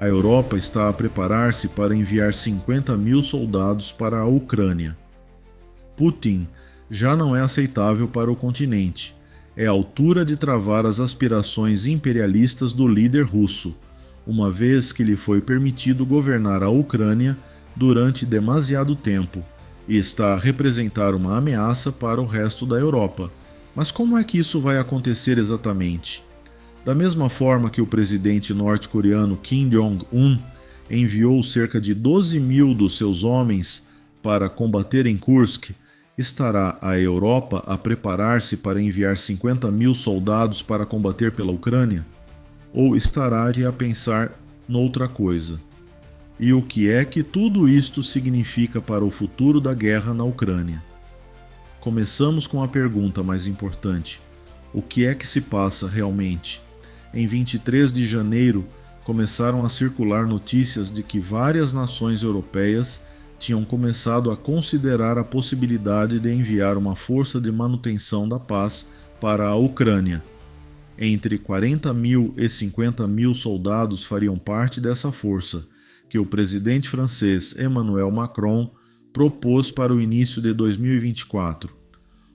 A Europa está a preparar-se para enviar 50 mil soldados para a Ucrânia. Putin já não é aceitável para o continente. É a altura de travar as aspirações imperialistas do líder russo, uma vez que lhe foi permitido governar a Ucrânia durante demasiado tempo e está a representar uma ameaça para o resto da Europa. Mas como é que isso vai acontecer exatamente? Da mesma forma que o presidente norte-coreano Kim Jong-un enviou cerca de 12 mil dos seus homens para combater em Kursk, estará a Europa a preparar-se para enviar 50 mil soldados para combater pela Ucrânia? Ou estará a pensar noutra coisa? E o que é que tudo isto significa para o futuro da guerra na Ucrânia? Começamos com a pergunta mais importante: o que é que se passa realmente? Em 23 de janeiro, começaram a circular notícias de que várias nações europeias tinham começado a considerar a possibilidade de enviar uma força de manutenção da paz para a Ucrânia. Entre 40 mil e 50 mil soldados fariam parte dessa força, que o presidente francês Emmanuel Macron propôs para o início de 2024.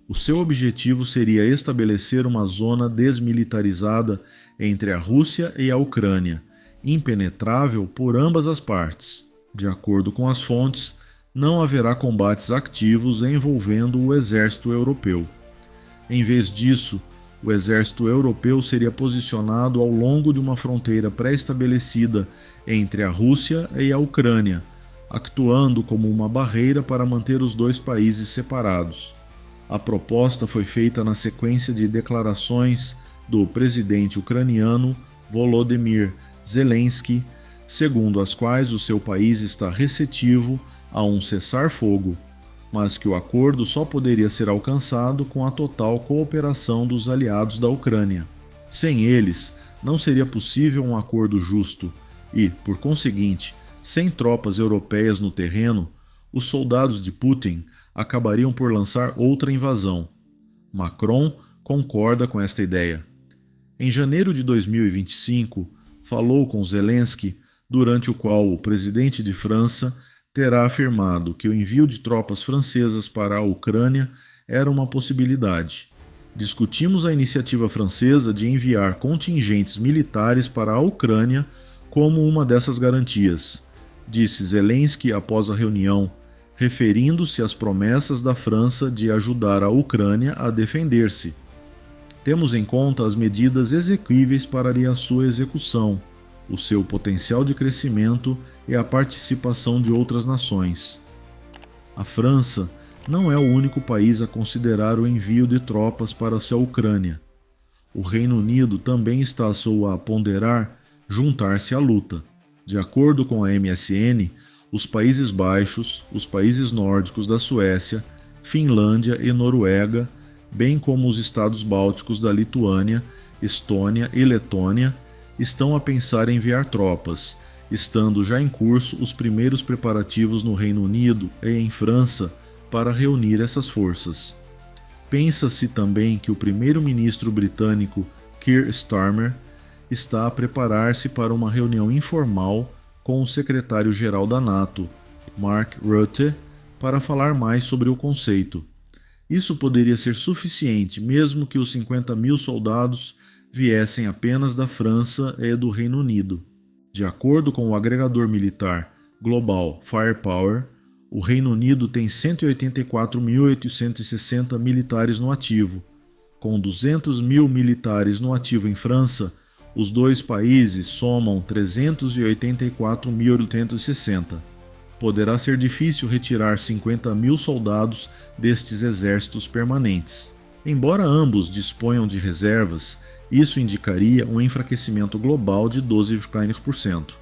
O seu objetivo seria estabelecer uma zona desmilitarizada entre a Rússia e a Ucrânia, impenetrável por ambas as partes. De acordo com as fontes, não haverá combates ativos envolvendo o exército europeu. Em vez disso, o exército europeu seria posicionado ao longo de uma fronteira pré-estabelecida entre a Rússia e a Ucrânia, actuando como uma barreira para manter os dois países separados. A proposta foi feita na sequência de declarações do presidente ucraniano Volodymyr Zelensky, segundo as quais o seu país está receptivo a um cessar-fogo, mas que o acordo só poderia ser alcançado com a total cooperação dos aliados da Ucrânia. Sem eles, não seria possível um acordo justo e, por conseguinte, sem tropas europeias no terreno, os soldados de Putin acabariam por lançar outra invasão. Macron concorda com esta ideia. Em janeiro de 2025, falou com Zelensky, durante o qual o presidente de França terá afirmado que o envio de tropas francesas para a Ucrânia era uma possibilidade. Discutimos a iniciativa francesa de enviar contingentes militares para a Ucrânia como uma dessas garantias, disse Zelensky após a reunião, referindo-se às promessas da França de ajudar a Ucrânia a defender-se. Temos em conta as medidas exequíveis para a sua execução, o seu potencial de crescimento e a participação de outras nações. A França não é o único país a considerar o envio de tropas para a Ucrânia. O Reino Unido também está a ponderar juntar-se à luta. De acordo com a MSN, os Países Baixos, os países nórdicos da Suécia, Finlândia e Noruega, bem como os estados bálticos da Lituânia, Estônia e Letônia, estão a pensar em enviar tropas, estando já em curso os primeiros preparativos no Reino Unido e em França para reunir essas forças. Pensa-se também que o primeiro-ministro britânico Keir Starmer está a preparar-se para uma reunião informal com o secretário-geral da NATO, Mark Rutte, para falar mais sobre o conceito. Isso poderia ser suficiente mesmo que os 50 mil soldados viessem apenas da França e do Reino Unido. De acordo com o agregador militar Global Firepower, o Reino Unido tem 184.860 militares no ativo. Com 200 mil militares no ativo em França, os dois países somam 384.860. Poderá ser difícil retirar 50 mil soldados destes exércitos permanentes. Embora ambos disponham de reservas, isso indicaria um enfraquecimento global de 12%.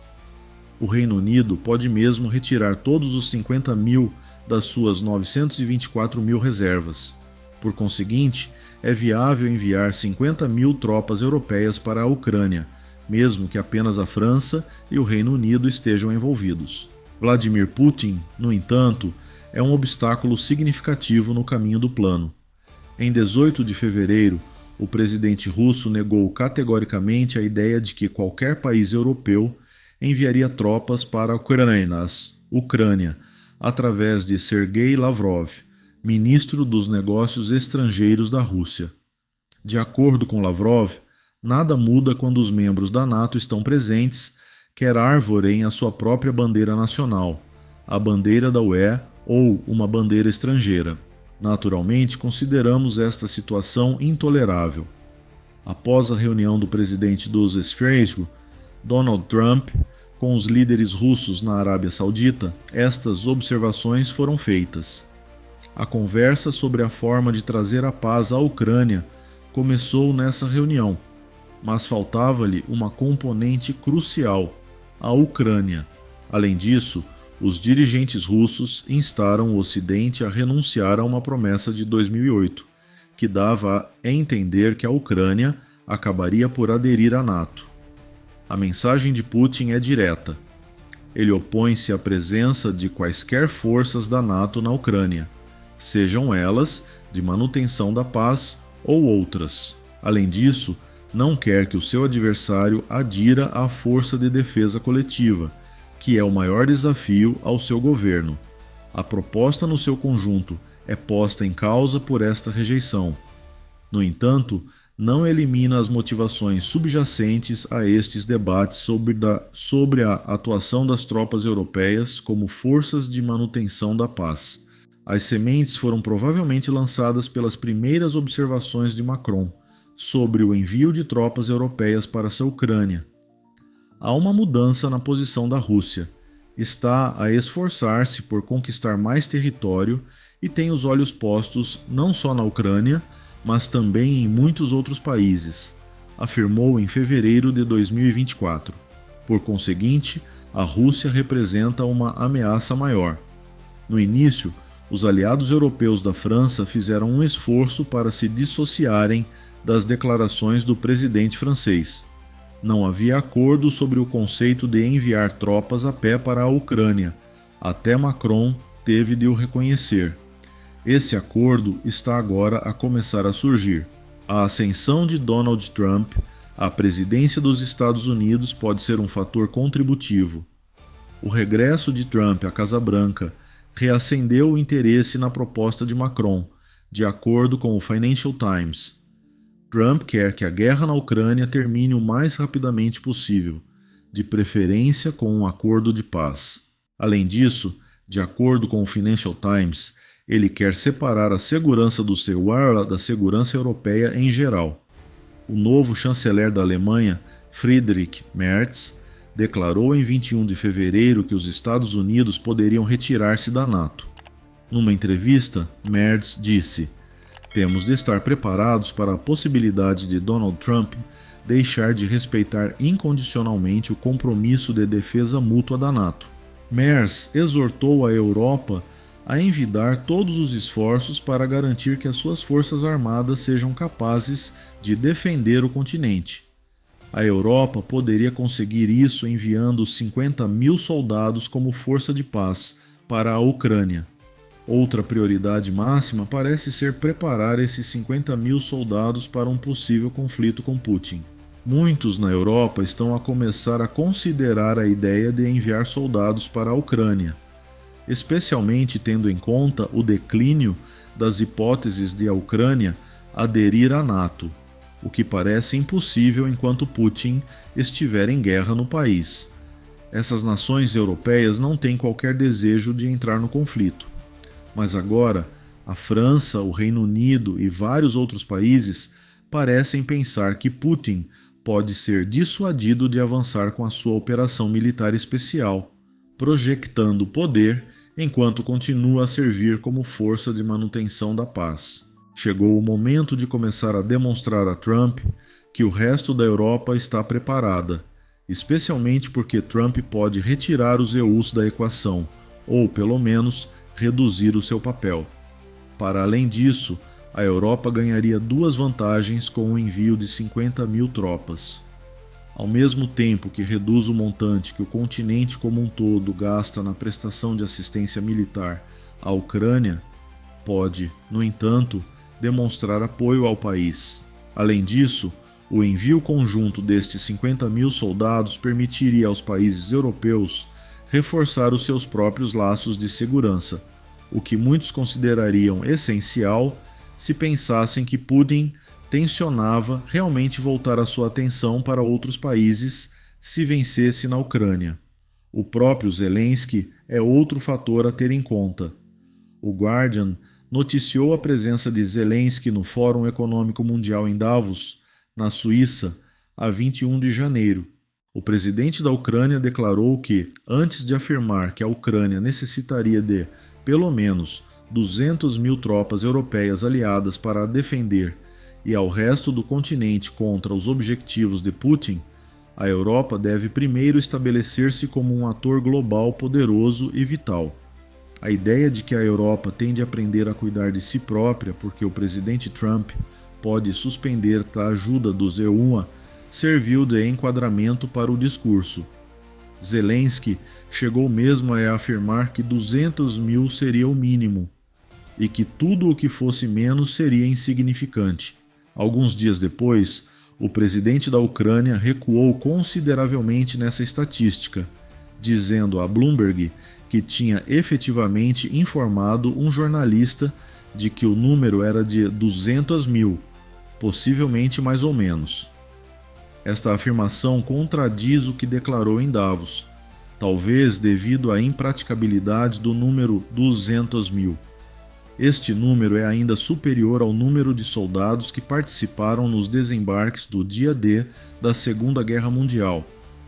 O Reino Unido pode mesmo retirar todos os 50 mil das suas 924 mil reservas. Por conseguinte, é viável enviar 50 mil tropas europeias para a Ucrânia, mesmo que apenas a França e o Reino Unido estejam envolvidos. Vladimir Putin, no entanto, é um obstáculo significativo no caminho do plano. Em 18 de fevereiro, o presidente russo negou categoricamente a ideia de que qualquer país europeu enviaria tropas para Ucrânia, através de Sergei Lavrov, ministro dos Negócios Estrangeiros da Rússia. De acordo com Lavrov, nada muda quando os membros da NATO estão presentes, quer arvorem a sua própria bandeira nacional, a bandeira da UE ou uma bandeira estrangeira. Naturalmente, consideramos esta situação intolerável. Após a reunião do presidente dos Esfresgo, Donald Trump, com os líderes russos na Arábia Saudita, estas observações foram feitas. A conversa sobre a forma de trazer a paz à Ucrânia começou nessa reunião, mas faltava-lhe uma componente crucial: a Ucrânia. Além disso, os dirigentes russos instaram o Ocidente a renunciar a uma promessa de 2008, que dava a entender que a Ucrânia acabaria por aderir à NATO. A mensagem de Putin é direta. Ele opõe-se à presença de quaisquer forças da NATO na Ucrânia, sejam elas de manutenção da paz ou outras. Além disso, não quer que o seu adversário adira à força de defesa coletiva, que é o maior desafio ao seu governo. A proposta no seu conjunto é posta em causa por esta rejeição. No entanto, não elimina as motivações subjacentes a estes debates sobre a atuação das tropas europeias como forças de manutenção da paz. As sementes foram provavelmente lançadas pelas primeiras observações de Macron sobre o envio de tropas europeias para essa Ucrânia. Há uma mudança na posição da Rússia. Está a esforçar-se por conquistar mais território e tem os olhos postos não só na Ucrânia, mas também em muitos outros países, afirmou em fevereiro de 2024. Por conseguinte, a Rússia representa uma ameaça maior. No início, os aliados europeus da França fizeram um esforço para se dissociarem das declarações do presidente francês. Não havia acordo sobre o conceito de enviar tropas a pé para a Ucrânia. Até Macron teve de o reconhecer. Esse acordo está agora a começar a surgir. A ascensão de Donald Trump à presidência dos Estados Unidos pode ser um fator contributivo. O regresso de Trump à Casa Branca reacendeu o interesse na proposta de Macron, de acordo com o Financial Times. Trump quer que a guerra na Ucrânia termine o mais rapidamente possível, de preferência com um acordo de paz. Além disso, de acordo com o Financial Times, ele quer separar a segurança do seu ar da segurança europeia em geral. O novo chanceler da Alemanha, Friedrich Merz, declarou em 21 de fevereiro que os Estados Unidos poderiam retirar-se da NATO. Numa entrevista, Merz disse: "Temos de estar preparados para a possibilidade de Donald Trump deixar de respeitar incondicionalmente o compromisso de defesa mútua da NATO." Merz exortou a Europa a envidar todos os esforços para garantir que as suas forças armadas sejam capazes de defender o continente. A Europa poderia conseguir isso enviando 50.000 soldados como força de paz para a Ucrânia. Outra prioridade máxima parece ser preparar esses 50.000 soldados para um possível conflito com Putin. Muitos na Europa estão a começar a considerar a ideia de enviar soldados para a Ucrânia, especialmente tendo em conta o declínio das hipóteses de a Ucrânia aderir à NATO, o que parece impossível enquanto Putin estiver em guerra no país. Essas nações europeias não têm qualquer desejo de entrar no conflito, mas agora a França, o Reino Unido e vários outros países parecem pensar que Putin pode ser dissuadido de avançar com a sua operação militar especial, projectando poder enquanto continua a servir como força de manutenção da paz. Chegou o momento de começar a demonstrar a Trump que o resto da Europa está preparada, especialmente porque Trump pode retirar os EUs da equação, ou pelo menos reduzir o seu papel. Para além disso, a Europa ganharia duas vantagens com o envio de 50.000 tropas. Ao mesmo tempo que reduz o montante que o continente como um todo gasta na prestação de assistência militar à Ucrânia, pode, no entanto, demonstrar apoio ao país. Além disso, O envio conjunto destes 50 mil soldados permitiria aos países europeus reforçar os seus próprios laços de segurança, o que muitos considerariam essencial se pensassem que Putin tensionava realmente voltar a sua atenção para outros países se vencesse na Ucrânia. O próprio Zelensky é outro fator a ter em conta. O Guardian noticiou a presença de Zelensky no Fórum Econômico Mundial em Davos, na Suíça, a 21 de janeiro. O presidente da Ucrânia declarou que, antes de afirmar que a Ucrânia necessitaria de, pelo menos, 200 mil tropas europeias aliadas para a defender e ao resto do continente contra os objetivos de Putin, a Europa deve primeiro estabelecer-se como um ator global poderoso e vital. A ideia de que a Europa tem de aprender a cuidar de si própria porque o presidente Trump pode suspender a ajuda dos EUA serviu de enquadramento para o discurso. Zelensky chegou mesmo a afirmar que 200 mil seria o mínimo e que tudo o que fosse menos seria insignificante. Alguns dias depois, o presidente da Ucrânia recuou consideravelmente nessa estatística, dizendo a Bloomberg que tinha efetivamente informado um jornalista de que o número era de 200 mil, possivelmente mais ou menos. Esta afirmação contradiz o que declarou em Davos, talvez devido à impraticabilidade do número 200 mil. Este número é ainda superior ao número de soldados que participaram nos desembarques do dia D da Segunda Guerra Mundial,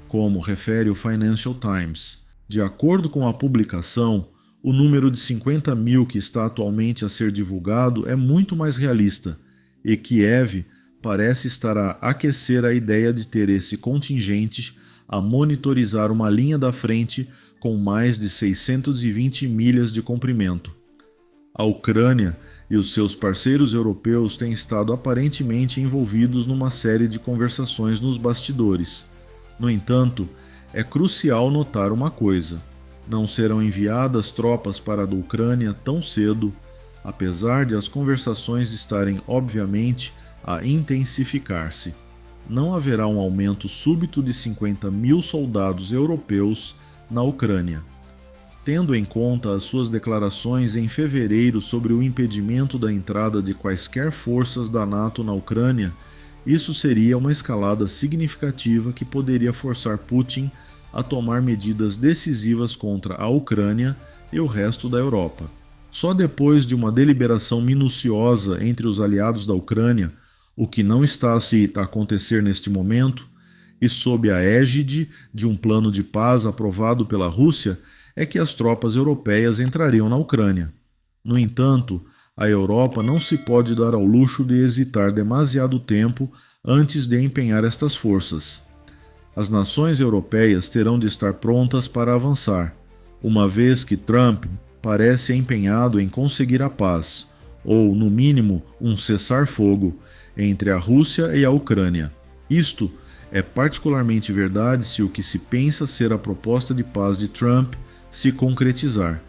como refere o Financial Times. De acordo com a publicação, o número de 50 mil que está atualmente a ser divulgado é muito mais realista, e Kiev parece estar a aquecer a ideia de ter esse contingente a monitorizar uma linha da frente com mais de 620 milhas de comprimento. A Ucrânia e os seus parceiros europeus têm estado aparentemente envolvidos numa série de conversações nos bastidores. No entanto, é crucial notar uma coisa: não serão enviadas tropas para a Ucrânia tão cedo, apesar de as conversações estarem obviamente a intensificar-se. Não haverá um aumento súbito de 50 mil soldados europeus na Ucrânia. Tendo em conta as suas declarações em fevereiro sobre o impedimento da entrada de quaisquer forças da NATO na Ucrânia, isso seria uma escalada significativa que poderia forçar Putin a tomar medidas decisivas contra a Ucrânia e o resto da Europa. Só depois de uma deliberação minuciosa entre os aliados da Ucrânia, o que não está a se acontecer neste momento, e sob a égide de um plano de paz aprovado pela Rússia, é que as tropas europeias entrariam na Ucrânia. No entanto, a Europa não se pode dar ao luxo de hesitar demasiado tempo antes de empenhar estas forças. As nações europeias terão de estar prontas para avançar, uma vez que Trump parece empenhado em conseguir a paz, ou, no mínimo, um cessar-fogo, entre a Rússia e a Ucrânia. Isto é particularmente verdade se o que se pensa ser a proposta de paz de Trump se concretizar.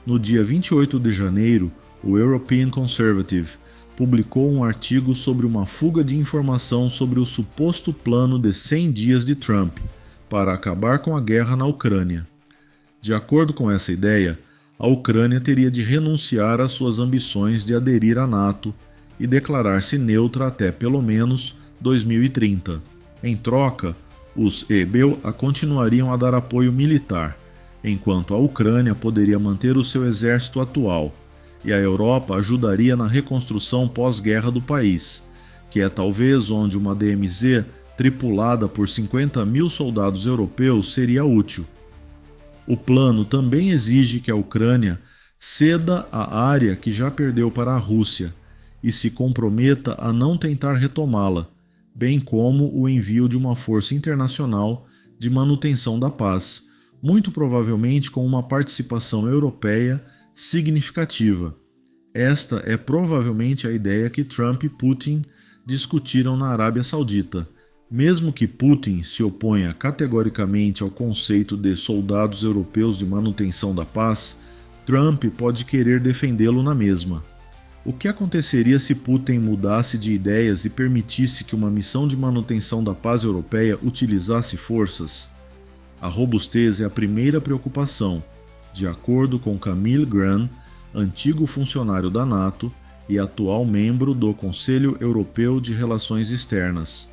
No dia 28 de janeiro, o European Conservative publicou um artigo sobre uma fuga de informação sobre o suposto plano de 100 dias de Trump para acabar com a guerra na Ucrânia. De acordo com essa ideia, a Ucrânia teria de renunciar às suas ambições de aderir à NATO e declarar-se neutra até pelo menos 2030. Em troca, os EBU continuariam a dar apoio militar, enquanto a Ucrânia poderia manter o seu exército atual, e a Europa ajudaria na reconstrução pós-guerra do país, que é talvez onde uma DMZ tripulada por 50 mil soldados europeus seria útil. O plano também exige que a Ucrânia ceda a área que já perdeu para a Rússia e se comprometa a não tentar retomá-la, bem como o envio de uma força internacional de manutenção da paz, muito provavelmente com uma participação europeia significativa. Esta é provavelmente a ideia que Trump e Putin discutiram na Arábia Saudita. Mesmo que Putin se oponha categoricamente ao conceito de soldados europeus de manutenção da paz, Trump pode querer defendê-lo na mesma. O que aconteceria se Putin mudasse de ideias e permitisse que uma missão de manutenção da paz europeia utilizasse forças? A robustez é a primeira preocupação, de acordo com Camille Graham, antigo funcionário da NATO e atual membro do Conselho Europeu de Relações Externas.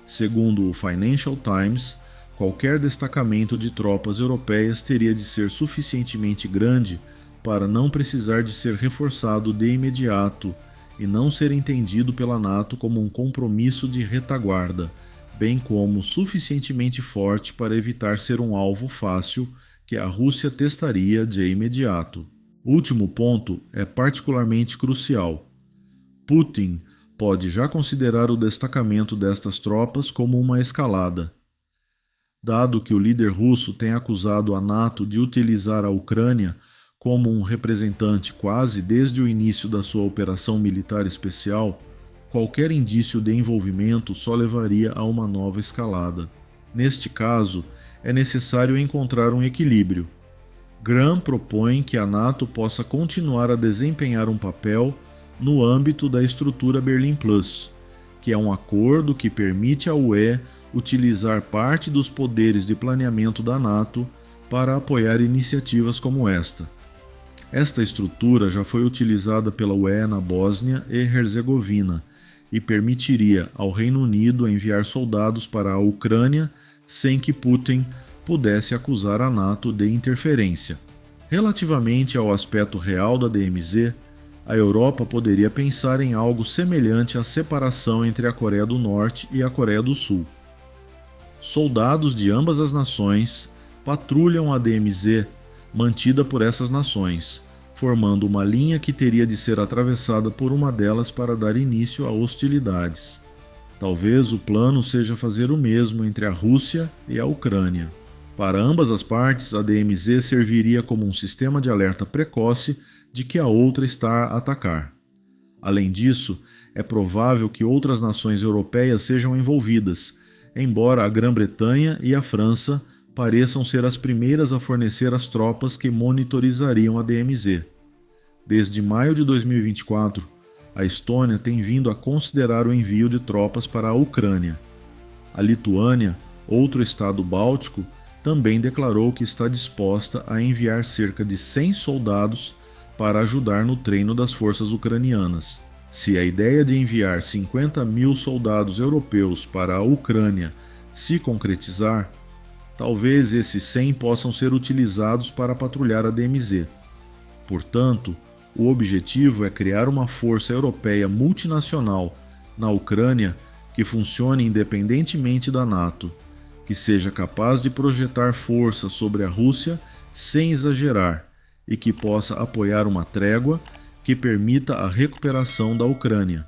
Segundo o Financial Times, qualquer destacamento de tropas europeias teria de ser suficientemente grande para não precisar de ser reforçado de imediato e não ser entendido pela NATO como um compromisso de retaguarda, bem como suficientemente forte para evitar ser um alvo fácil que a Rússia testaria de imediato. O último ponto é particularmente crucial. Putin pode já considerar o destacamento destas tropas como uma escalada. Dado que o líder russo tem acusado a NATO de utilizar a Ucrânia como um representante quase desde o início da sua operação militar especial, qualquer indício de envolvimento só levaria a uma nova escalada. Neste caso, é necessário encontrar um equilíbrio. Graham propõe que a NATO possa continuar a desempenhar um papel no âmbito da estrutura Berlim Plus, que é um acordo que permite à UE utilizar parte dos poderes de planeamento da NATO para apoiar iniciativas como esta. Esta estrutura já foi utilizada pela UE na Bósnia e Herzegovina e permitiria ao Reino Unido enviar soldados para a Ucrânia sem que Putin pudesse acusar a NATO de interferência. Relativamente ao aspecto real da DMZ, a Europa poderia pensar em algo semelhante à separação entre a Coreia do Norte e a Coreia do Sul. Soldados de ambas as nações patrulham a DMZ mantida por essas nações, formando uma linha que teria de ser atravessada por uma delas para dar início a hostilidades. Talvez o plano seja fazer o mesmo entre a Rússia e a Ucrânia. Para ambas as partes, a DMZ serviria como um sistema de alerta precoce de que a outra está a atacar. Além disso, é provável que outras nações europeias sejam envolvidas, embora a Grã-Bretanha e a França pareçam ser as primeiras a fornecer as tropas que monitorizariam a DMZ. Desde maio de 2024, a Estônia tem vindo a considerar o envio de tropas para a Ucrânia. A Lituânia, outro estado báltico, também declarou que está disposta a enviar cerca de 100 soldados para ajudar no treino das forças ucranianas. Se a ideia de enviar 50.000 soldados europeus para a Ucrânia se concretizar, talvez esses 100 possam ser utilizados para patrulhar a DMZ. Portanto, o objetivo é criar uma força europeia multinacional na Ucrânia que funcione independentemente da NATO, que seja capaz de projetar força sobre a Rússia sem exagerar e que possa apoiar uma trégua que permita a recuperação da Ucrânia.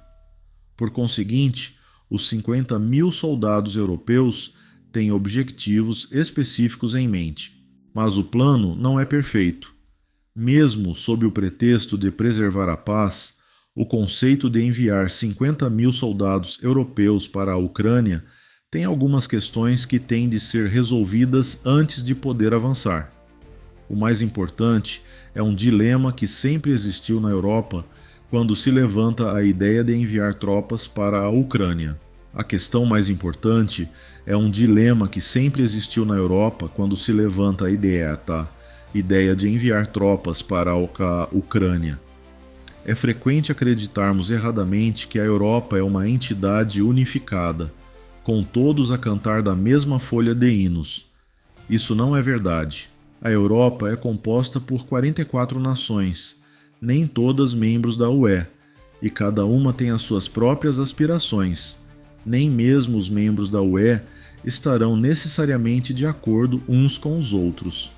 Por conseguinte, os 50.000 soldados europeus têm objetivos específicos em mente. Mas o plano não é perfeito. Mesmo sob o pretexto de preservar a paz, o conceito de enviar 50.000 soldados europeus para a Ucrânia tem algumas questões que têm de ser resolvidas antes de poder avançar. O mais importante é um dilema que sempre existiu na Europa quando se levanta a ideia de enviar tropas para a Ucrânia. A questão mais importante é um dilema que sempre existiu na Europa quando se levanta a ideia de enviar tropas para a Ucrânia. É frequente acreditarmos erradamente que a Europa é uma entidade unificada, com todos a cantar da mesma folha de hinos. Isso não é verdade. A Europa é composta por 44 nações, nem todas membros da UE, e cada uma tem as suas próprias aspirações. Nem mesmo os membros da UE estarão necessariamente de acordo uns com os outros.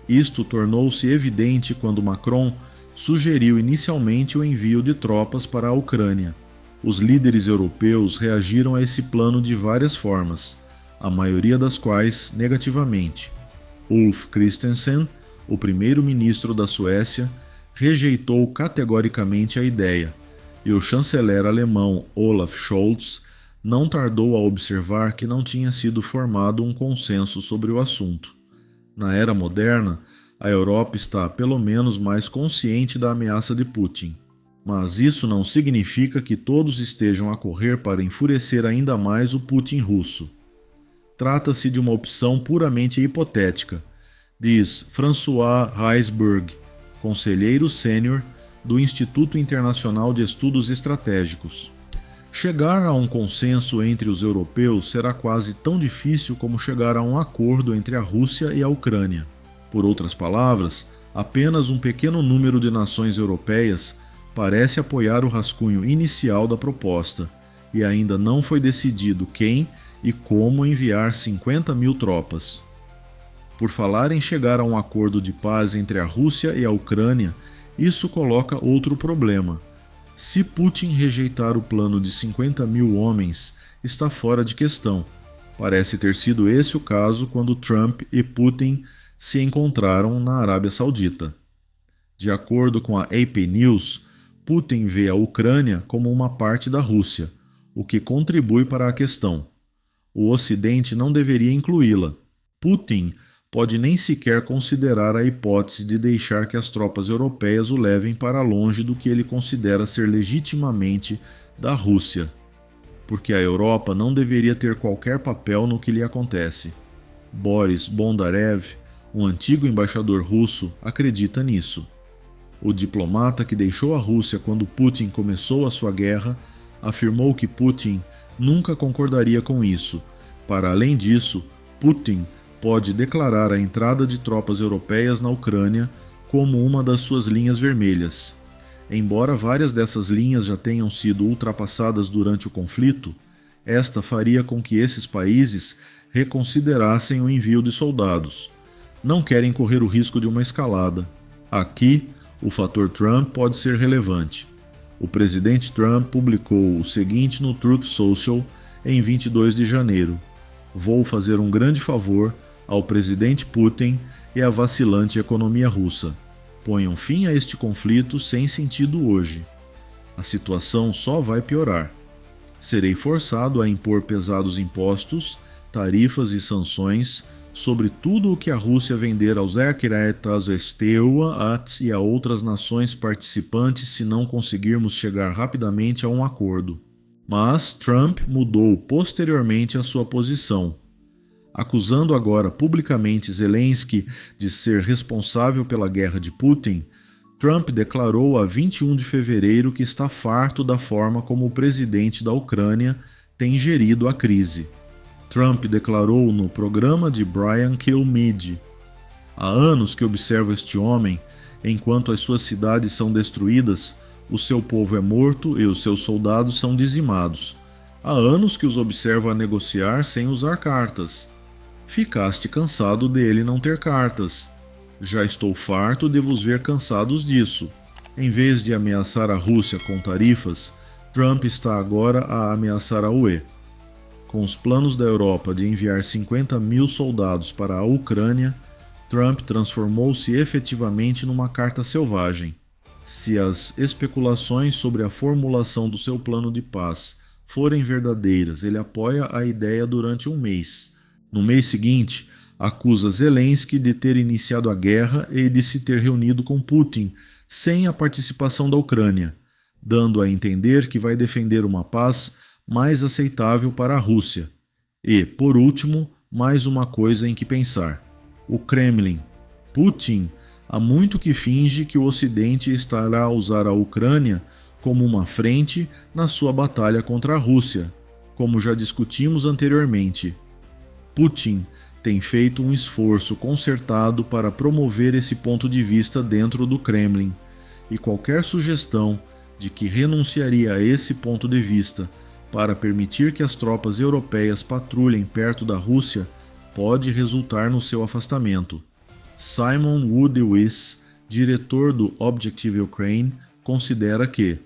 Isto tornou-se evidente quando Macron sugeriu inicialmente o envio de tropas para a Ucrânia. Os líderes europeus reagiram a esse plano de várias formas, a maioria das quais negativamente. Ulf Kristersson, o primeiro-ministro da Suécia, rejeitou categoricamente a ideia, e o chanceler alemão Olaf Scholz não tardou a observar que não tinha sido formado um consenso sobre o assunto. Na era moderna, a Europa está pelo menos mais consciente da ameaça de Putin. Mas isso não significa que todos estejam a correr para enfurecer ainda mais o Putin russo. Trata-se de uma opção puramente hipotética, diz François Heisberg, conselheiro sênior do Instituto Internacional de Estudos Estratégicos. Chegar a um consenso entre os europeus será quase tão difícil como chegar a um acordo entre a Rússia e a Ucrânia. Por outras palavras, apenas um pequeno número de nações europeias parece apoiar o rascunho inicial da proposta, e ainda não foi decidido quem e como enviar 50.000 tropas. Por falar em chegar a um acordo de paz entre a Rússia e a Ucrânia, isso coloca outro problema. Se Putin rejeitar o plano de 50.000 homens, está fora de questão. Parece ter sido esse o caso quando Trump e Putin se encontraram na Arábia Saudita. De acordo com a AP News, Putin vê a Ucrânia como uma parte da Rússia, o que contribui para a questão. O Ocidente não deveria incluí-la. Putin pode nem sequer considerar a hipótese de deixar que as tropas europeias o levem para longe do que ele considera ser legitimamente da Rússia, porque a Europa não deveria ter qualquer papel no que lhe acontece. Boris Bondarev, um antigo embaixador russo, acredita nisso. O diplomata que deixou a Rússia quando Putin começou a sua guerra afirmou que Putin nunca concordaria com isso. Para além disso, Putin pode declarar a entrada de tropas europeias na Ucrânia como uma das suas linhas vermelhas. Embora várias dessas linhas já tenham sido ultrapassadas durante o conflito, esta faria com que esses países reconsiderassem o envio de soldados. Não querem correr o risco de uma escalada. Aqui, o fator Trump pode ser relevante. O presidente Trump publicou o seguinte no Truth Social em 22 de janeiro: "Vou fazer um grande favor ao presidente Putin e à vacilante economia russa. Ponham fim a este conflito sem sentido hoje. A situação só vai piorar. Serei forçado a impor pesados impostos, tarifas e sanções sobre tudo o que a Rússia vender aos Ekretas Esteua e a outras nações participantes se não conseguirmos chegar rapidamente a um acordo." Mas Trump mudou posteriormente a sua posição. Acusando agora publicamente Zelensky de ser responsável pela guerra de Putin, Trump declarou a 21 de fevereiro que está farto da forma como o presidente da Ucrânia tem gerido a crise. Trump declarou no programa de Brian Kilmeade: "Há anos que observo este homem, enquanto as suas cidades são destruídas, o seu povo é morto e os seus soldados são dizimados. Há anos que os observo a negociar sem usar cartas. Ficaste cansado dele não ter cartas. Já estou farto de vos ver cansados disso. Em vez de ameaçar a Rússia com tarifas, Trump está agora a ameaçar a UE. Com os planos da Europa de enviar 50.000 soldados para a Ucrânia, Trump transformou-se efetivamente numa carta selvagem. Se as especulações sobre a formulação do seu plano de paz forem verdadeiras, ele apoia a ideia durante um mês. No mês seguinte, acusa Zelensky de ter iniciado a guerra e de se ter reunido com Putin sem a participação da Ucrânia, dando a entender que vai defender uma paz mais aceitável para a Rússia. E, por último, mais uma coisa em que pensar: o Kremlin. Putin há muito que finge que o Ocidente estará a usar a Ucrânia como uma frente na sua batalha contra a Rússia, como já discutimos anteriormente. Putin tem feito um esforço concertado para promover esse ponto de vista dentro do Kremlin, e qualquer sugestão de que renunciaria a esse ponto de vista para permitir que as tropas europeias patrulhem perto da Rússia pode resultar no seu afastamento. Simon Woodwis, diretor do Objective Ukraine, considera que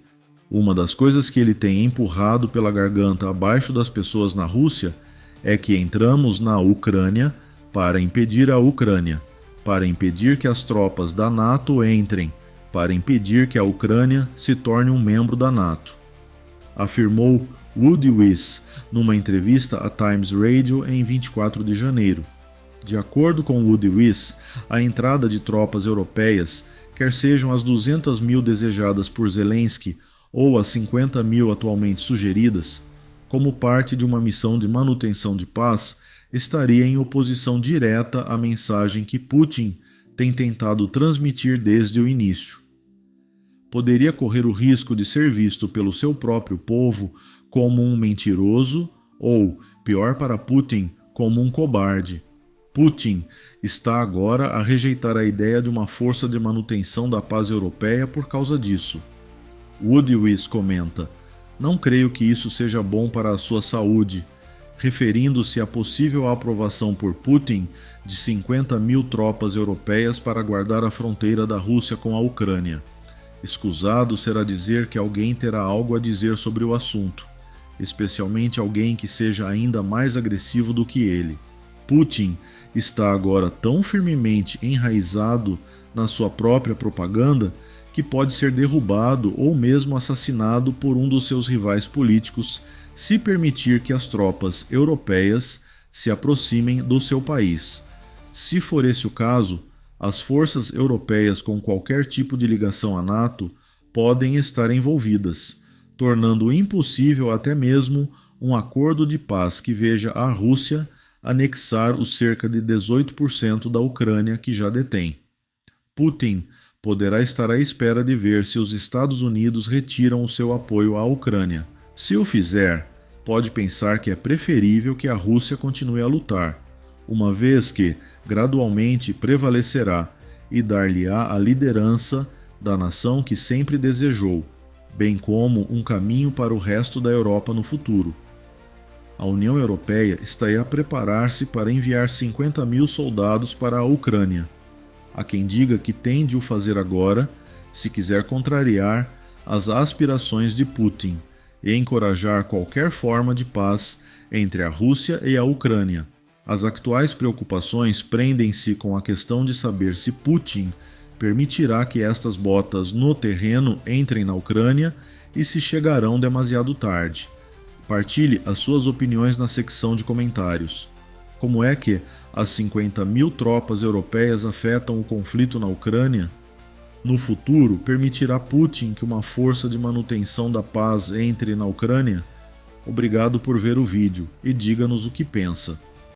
uma das coisas que ele tem empurrado pela garganta abaixo das pessoas na Rússia é que entramos na Ucrânia para impedir a Ucrânia, para impedir que as tropas da NATO entrem, para impedir que a Ucrânia se torne um membro da NATO, afirmou Woodwis numa entrevista à Times Radio em 24 de janeiro. De acordo com Woodwis, a entrada de tropas europeias quer sejam as 200 mil desejadas por Zelensky ou as 50 mil atualmente sugeridas, como parte de uma missão de manutenção de paz, estaria em oposição direta à mensagem que Putin tem tentado transmitir desde o início. Poderia correr o risco de ser visto pelo seu próprio povo como um mentiroso ou, pior para Putin, como um cobarde. Putin está agora a rejeitar a ideia de uma força de manutenção da paz europeia por causa disso. Woodwis comenta: "Não creio que isso seja bom para a sua saúde", referindo-se à possível aprovação por Putin de 50 mil tropas europeias para guardar a fronteira da Rússia com a Ucrânia. Escusado será dizer que alguém terá algo a dizer sobre o assunto, especialmente alguém que seja ainda mais agressivo do que ele. Putin está agora tão firmemente enraizado na sua própria propaganda que pode ser derrubado ou mesmo assassinado por um dos seus rivais políticos se permitir que as tropas europeias se aproximem do seu país. Se for esse o caso, as forças europeias com qualquer tipo de ligação à NATO podem estar envolvidas, tornando impossível até mesmo um acordo de paz que veja a Rússia anexar os cerca de 18% da Ucrânia que já detém. Putin poderá estar à espera de ver se os Estados Unidos retiram o seu apoio à Ucrânia. Se o fizer, pode pensar que é preferível que a Rússia continue a lutar, uma vez que, gradualmente, prevalecerá e dar-lhe-á a liderança da nação que sempre desejou, bem como um caminho para o resto da Europa no futuro. A União Europeia está a preparar-se para enviar 50 mil soldados para a Ucrânia. Há quem diga que tem de o fazer agora, se quiser contrariar as aspirações de Putin e encorajar qualquer forma de paz entre a Rússia e a Ucrânia. As atuais preocupações prendem-se com a questão de saber se Putin permitirá que estas botas no terreno entrem na Ucrânia e se chegarão demasiado tarde. Partilhe as suas opiniões na secção de comentários. Como é que as 50 mil tropas europeias afetam o conflito na Ucrânia? No futuro, permitirá Putin que uma força de manutenção da paz entre na Ucrânia? Obrigado por ver o vídeo e diga-nos o que pensa.